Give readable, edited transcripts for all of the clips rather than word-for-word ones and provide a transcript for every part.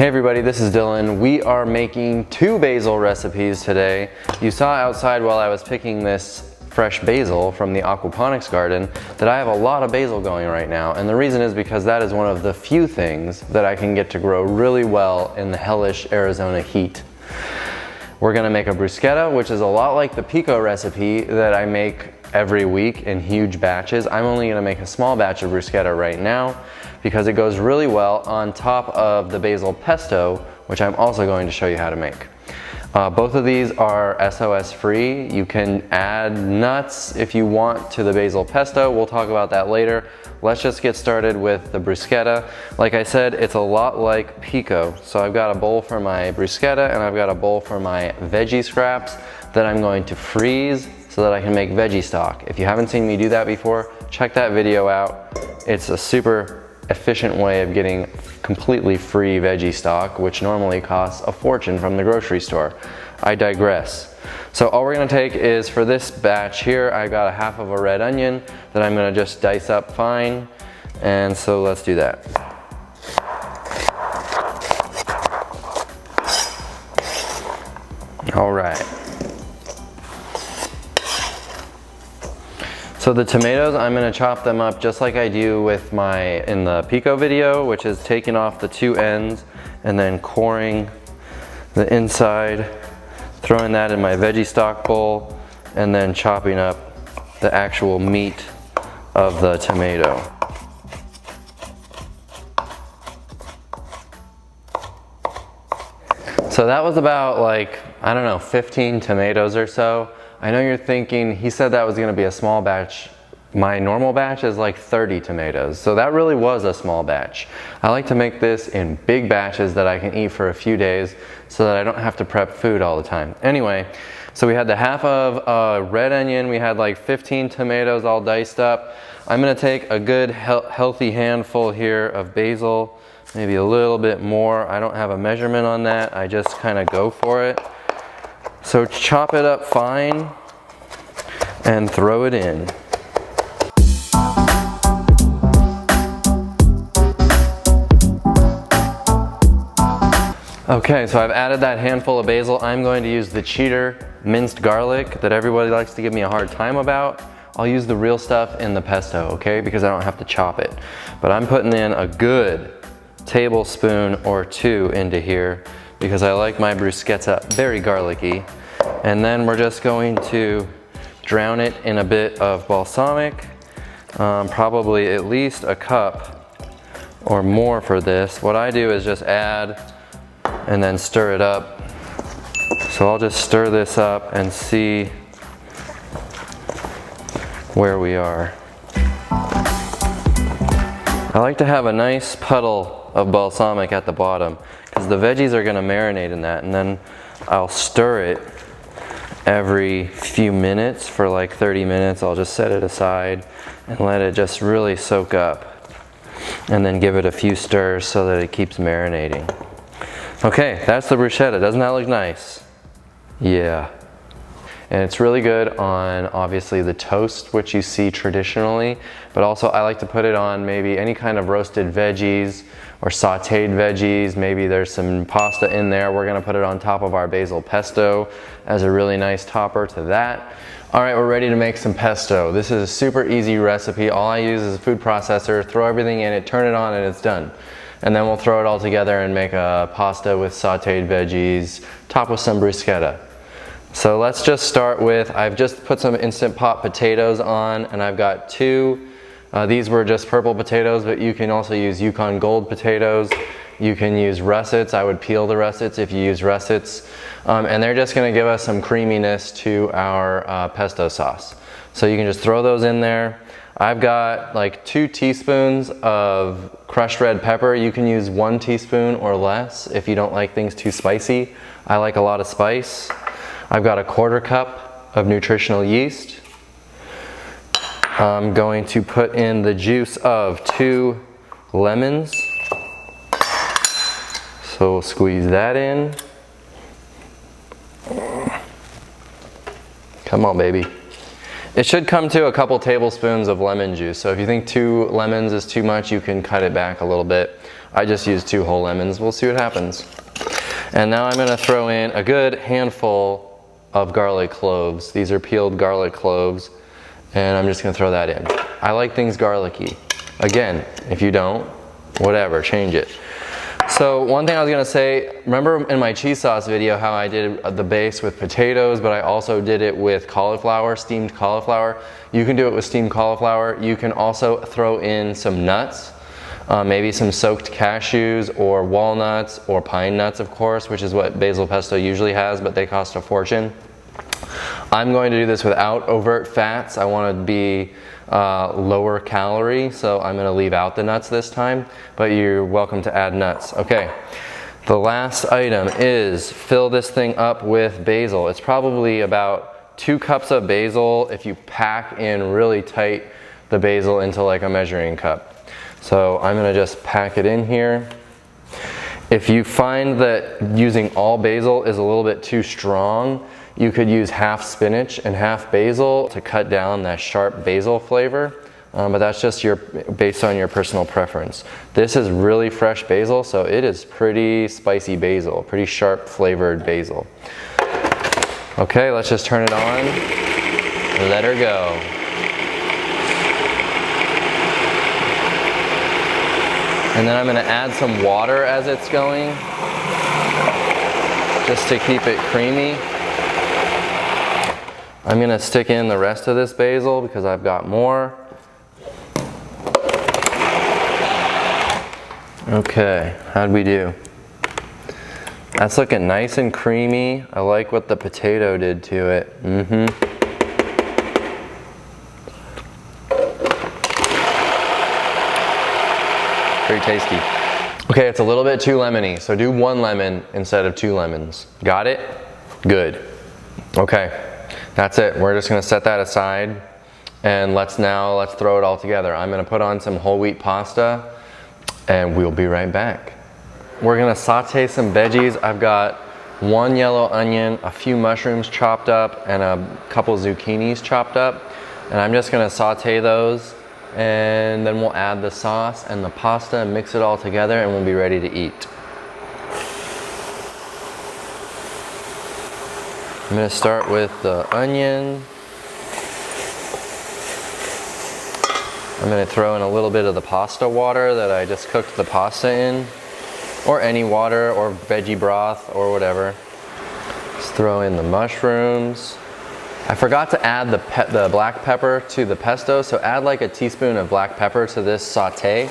Hey everybody, this is Dylan. We are making 2 basil recipes today. You saw outside while I was picking this fresh basil from the aquaponics garden that I have a lot of basil going right now, and the reason is because that is one of the few things that I can get to grow really well in the hellish Arizona heat. We're gonna make a bruschetta, which is a lot like the pico recipe that I make every week in huge batches. I'm only gonna make a small batch of bruschetta right now because it goes really well on top of the basil pesto, which I'm also going to show you how to make. Both of these are SOS free. You can add nuts if you want to the basil pesto. We'll talk about that later. Let's just get started with the bruschetta. Like I said, it's a lot like pico. So I've got a bowl for my bruschetta and I've got a bowl for my veggie scraps that I'm going to freeze so that I can make veggie stock. If you haven't seen me do that before, check that video out. It's a super efficient way of getting completely free veggie stock, which normally costs a fortune from the grocery store. I digress. So all we're gonna take is, for this batch here, I got a half of a red onion that I'm gonna just dice up fine. And so let's do that. All right. So the tomatoes, I'm gonna chop them up just like I do with in the pico video, which is taking off the 2 ends and then coring the inside, throwing that in my veggie stock bowl, and then chopping up the actual meat of the tomato. So that was about I don't know, 15 tomatoes or so. I know you're thinking, he said that was gonna be a small batch. My normal batch is like 30 tomatoes. So that really was a small batch. I like to make this in big batches that I can eat for a few days so that I don't have to prep food all the time. Anyway, so we had the half of a red onion. We had like 15 tomatoes all diced up. I'm gonna take a good healthy handful here of basil, maybe a little bit more. I don't have a measurement on that. I just kind of go for it. So chop it up fine and throw it in. Okay, so I've added that handful of basil. I'm going to use the cheater minced garlic that everybody likes to give me a hard time about. I'll use the real stuff in the pesto, okay? Because I don't have to chop it. But I'm putting in a good tablespoon or 2 into here because I like my bruschetta very garlicky. And then we're just going to drown it in a bit of balsamic, probably at least a cup or more for this. What I do is just add and then stir it up. So I'll just stir this up and see where we are. I like to have a nice puddle of balsamic at the bottom because the veggies are gonna marinate in that, and then I'll stir it every few minutes for like 30 minutes. I'll just set it aside and let it just really soak up, and then give it a few stirs so that it keeps marinating. Okay, that's the bruschetta. Doesn't that look nice? Yeah. And it's really good on obviously the toast, which you see traditionally, but also I like to put it on maybe any kind of roasted veggies or sauteed veggies. Maybe there's some pasta in there. We're gonna put it on top of our basil pesto as a really nice topper to that. All right, we're ready to make some pesto. This is a super easy recipe. All I use is a food processor, throw everything in it, turn it on, and it's done. And then we'll throw it all together and make a pasta with sauteed veggies, topped with some bruschetta. So let's just start with, I've just put some Instant Pot potatoes on, and I've got 2. These were just purple potatoes, but you can also use Yukon Gold potatoes. You can use russets. I would peel the russets if you use russets. And they're just gonna give us some creaminess to our pesto sauce. So you can just throw those in there. I've got like 2 teaspoons of crushed red pepper. You can use 1 teaspoon or less if you don't like things too spicy. I like a lot of spice. I've got a 1/4 cup of nutritional yeast. I'm going to put in the juice of 2 lemons. So we'll squeeze that in. Come on, baby. It should come to a couple tablespoons of lemon juice. So if you think 2 lemons is too much, you can cut it back a little bit. I just used 2 whole lemons. We'll see what happens. And now I'm gonna throw in a good handful of garlic cloves. These are peeled garlic cloves, and I'm just gonna throw that in. I like things garlicky. Again, if you don't, whatever, change it. So one thing I was gonna say, remember in my cheese sauce video how I did the base with potatoes, but I also did it with cauliflower, steamed cauliflower? You can do it with steamed cauliflower. You can also throw in some nuts, maybe some soaked cashews or walnuts or pine nuts, of course, which is what basil pesto usually has, but they cost a fortune. I'm going to do this without overt fats. I want to be lower calorie, so I'm going to leave out the nuts this time, but you're welcome to add nuts. Okay, the last item is fill this thing up with basil. It's probably about 2 cups of basil if you pack in really tight the basil into like a measuring cup. So I'm going to just pack it in here. If you find that using all basil is a little bit too strong, you could use half spinach and half basil to cut down that sharp basil flavor, but that's just based on your personal preference. This is really fresh basil, so it is pretty spicy basil, pretty sharp flavored basil. Okay, let's just turn it on and let her go. And then I'm going to add some water as it's going, just to keep it creamy. I'm going to stick in the rest of this basil because I've got more. Okay, how'd we do? That's looking nice and creamy. I like what the potato did to it. Pretty tasty. Okay, it's a little bit too lemony, so do 1 lemon instead of 2 lemons. Got it? Good. Okay. That's it. We're just going to set that aside, and let's throw it all together. I'm going to put on some whole wheat pasta, and we'll be right back. We're going to saute some veggies. I've got 1 yellow onion, a few mushrooms chopped up, and a couple zucchinis chopped up. And I'm just going to saute those, and then we'll add the sauce and the pasta and mix it all together, and we'll be ready to eat. I'm going to start with the onion. I'm going to throw in a little bit of the pasta water that I just cooked the pasta in, or any water or veggie broth or whatever. Just throw in the mushrooms. I forgot to add the black pepper to the pesto, so add like a teaspoon of black pepper to this saute.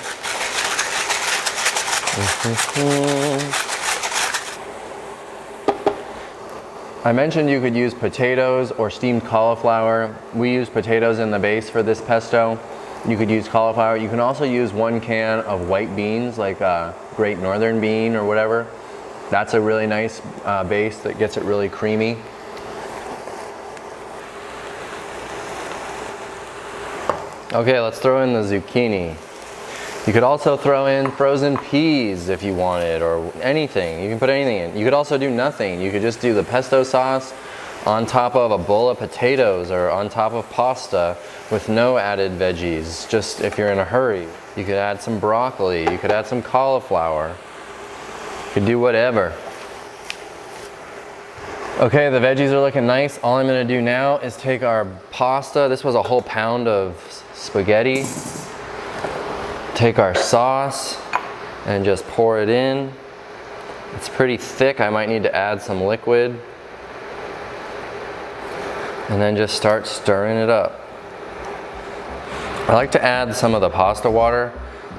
I mentioned you could use potatoes or steamed cauliflower. We use potatoes in the base for this pesto. You could use cauliflower. You can also use 1 can of white beans, like a Great Northern bean or whatever. That's a really nice base that gets it really creamy. Okay, let's throw in the zucchini. You could also throw in frozen peas if you wanted, or anything. You can put anything in. You could also do nothing. You could just do the pesto sauce on top of a bowl of potatoes or on top of pasta with no added veggies, just if you're in a hurry. You could add some broccoli. You could add some cauliflower. You could do whatever. Okay, the veggies are looking nice. All I'm gonna do now is take our pasta. This was a whole pound of spaghetti. Take our sauce and just pour it in. It's pretty thick. I might need to add some liquid. And then just start stirring it up. I like to add some of the pasta water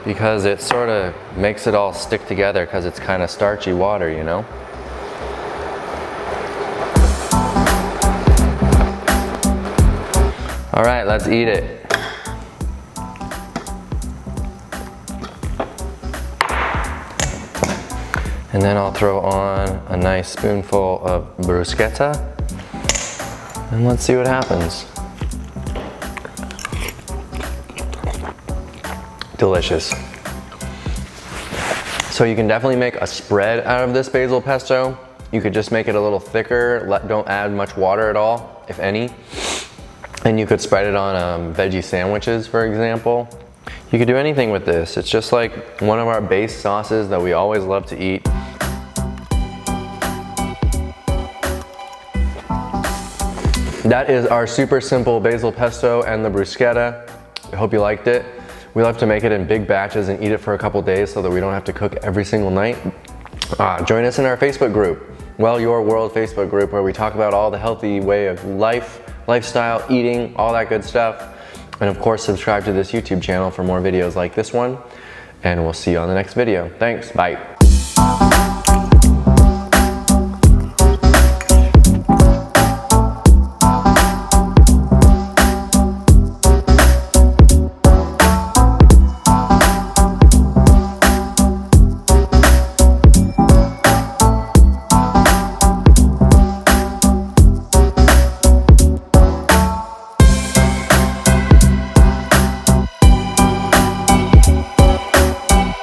because it sort of makes it all stick together because it's kind of starchy water, you know? All right, let's eat it. And then I'll throw on a nice spoonful of bruschetta, and let's see what happens. Delicious. So you can definitely make a spread out of this basil pesto. You could just make it a little thicker, don't add much water at all, if any. And you could spread it on veggie sandwiches, for example. You could do anything with this. It's just like one of our base sauces that we always love to eat. That is our super simple basil pesto and the bruschetta. I hope you liked it. We love to make it in big batches and eat it for a couple days so that we don't have to cook every single night. Join us in our Facebook group, Well Your World Facebook group, where we talk about all the healthy way of life, lifestyle, eating, all that good stuff. And of course, subscribe to this YouTube channel for more videos like this one. And we'll see you on the next video. Thanks, bye.